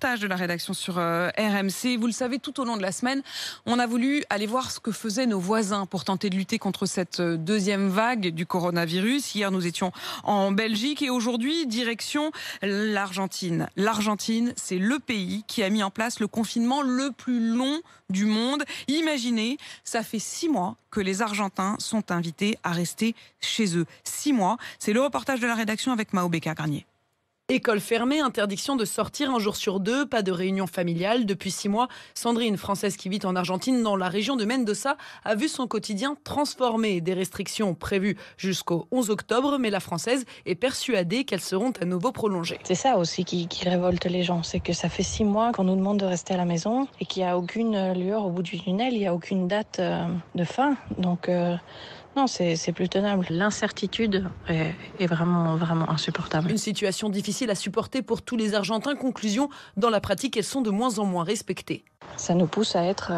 reportage de la rédaction sur RMC. Vous le savez, tout au long de la semaine, on a voulu aller voir ce que faisaient nos voisins pour tenter de lutter contre cette deuxième vague du coronavirus. Hier, nous étions en Belgique et aujourd'hui, direction l'Argentine. L'Argentine, c'est le pays qui a mis en place le confinement le plus long du monde. Imaginez, ça fait 6 mois que les Argentins sont invités à rester chez eux. 6 mois, c'est le reportage de la rédaction avec Mao Bécard-Garnier. École fermée, interdiction de sortir un jour sur 2, pas de réunion familiale. Depuis 6 mois, Sandrine, française qui vit en Argentine, dans la région de Mendoza, a vu son quotidien transformé. Des restrictions prévues jusqu'au 11 octobre, mais la française est persuadée qu'elles seront à nouveau prolongées. C'est ça aussi qui révolte les gens, c'est que ça fait 6 mois qu'on nous demande de rester à la maison et qu'il n'y a aucune lueur au bout du tunnel, il n'y a aucune date de fin. Donc non, c'est plus tenable. L'incertitude est vraiment insupportable. Une situation difficile à supporter pour tous les Argentins. Conclusion, dans la pratique, elles sont de moins en moins respectées. Ça nous pousse à être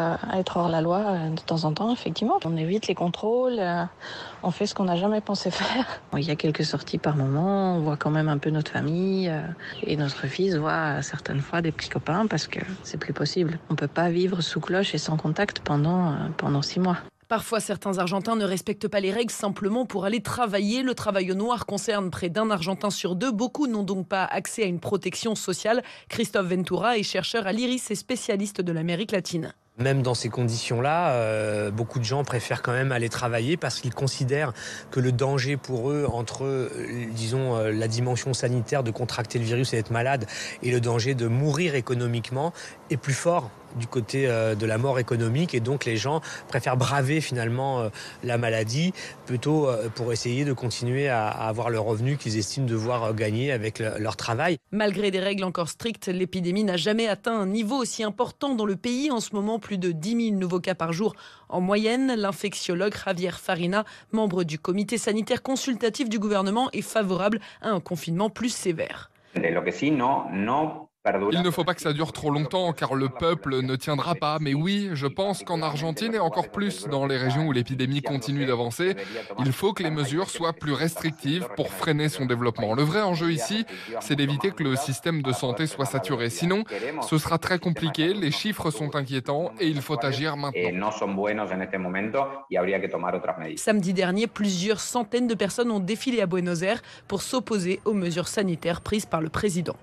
hors la loi de temps en temps, effectivement. On évite les contrôles, on fait ce qu'on n'a jamais pensé faire. Il y a quelques sorties par moment, on voit quand même un peu notre famille et notre fils voit certaines fois des petits copains parce que c'est plus possible. On ne peut pas vivre sous cloche et sans contact pendant 6 mois. Parfois, certains Argentins ne respectent pas les règles simplement pour aller travailler. Le travail au noir concerne près d'1 Argentin sur 2. Beaucoup n'ont donc pas accès à une protection sociale. Christophe Ventura est chercheur à l'IRIS et spécialiste de l'Amérique latine. Même dans ces conditions-là, beaucoup de gens préfèrent quand même aller travailler parce qu'ils considèrent que le danger pour eux entre, disons, la dimension sanitaire de contracter le virus et d'être malade et le danger de mourir économiquement est plus fort du côté de la mort économique. Et donc les gens préfèrent braver finalement la maladie plutôt pour essayer de continuer à avoir le revenu qu'ils estiment devoir gagner avec leur travail. Malgré des règles encore strictes, l'épidémie n'a jamais atteint un niveau aussi important dans le pays. En ce moment, plus de 10 000 nouveaux cas par jour en moyenne. L'infectiologue Javier Farina, membre du comité sanitaire consultatif du gouvernement, est favorable à un confinement plus sévère. Il ne faut pas que ça dure trop longtemps car le peuple ne tiendra pas. Mais oui, je pense qu'en Argentine et encore plus dans les régions où l'épidémie continue d'avancer, il faut que les mesures soient plus restrictives pour freiner son développement. Le vrai enjeu ici, c'est d'éviter que le système de santé soit saturé. Sinon, ce sera très compliqué, les chiffres sont inquiétants et il faut agir maintenant. Samedi dernier, plusieurs centaines de personnes ont défilé à Buenos Aires pour s'opposer aux mesures sanitaires prises par le président.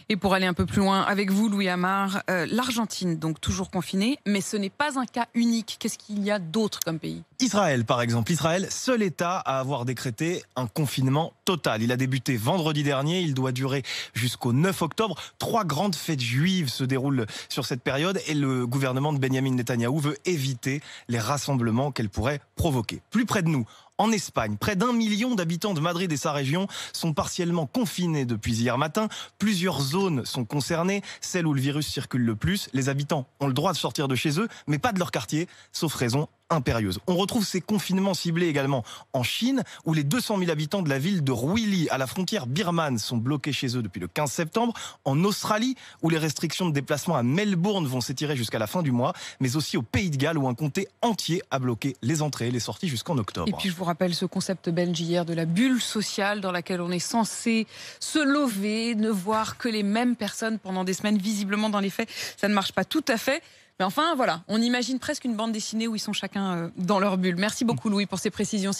Et pour aller un peu plus loin avec vous, Louis Amar, l'Argentine, donc toujours confinée, mais ce n'est pas un cas unique. Qu'est-ce qu'il y a d'autre comme pays ? Israël, par exemple. Israël, seul État à avoir décrété un confinement total. Il a débuté vendredi dernier, il doit durer jusqu'au 9 octobre. 3 grandes fêtes juives se déroulent sur cette période et le gouvernement de Benyamin Netanyahou veut éviter les rassemblements qu'elle pourrait provoquer. Plus près de nous, en Espagne, près d'1 million d'habitants de Madrid et sa région sont partiellement confinés depuis hier matin. Plusieurs zones sont concernées, celles où le virus circule le plus. Les habitants ont le droit de sortir de chez eux, mais pas de leur quartier, sauf raison impérieuse. On retrouve ces confinements ciblés également en Chine, où les 200 000 habitants de la ville de Ruili, à la frontière birmane, sont bloqués chez eux depuis le 15 septembre. En Australie, où les restrictions de déplacement à Melbourne vont s'étirer jusqu'à la fin du mois, mais aussi au Pays de Galles, où un comté entier a bloqué les entrées et les sorties jusqu'en octobre. Et puis je vous rappelle ce concept belge hier de la bulle sociale dans laquelle on est censé se lever, ne voir que les mêmes personnes pendant des semaines. Visiblement, dans les faits, ça ne marche pas tout à fait. Mais enfin, voilà, on imagine presque une bande dessinée où ils sont chacun dans leur bulle. Merci beaucoup, Louis, pour ces précisions.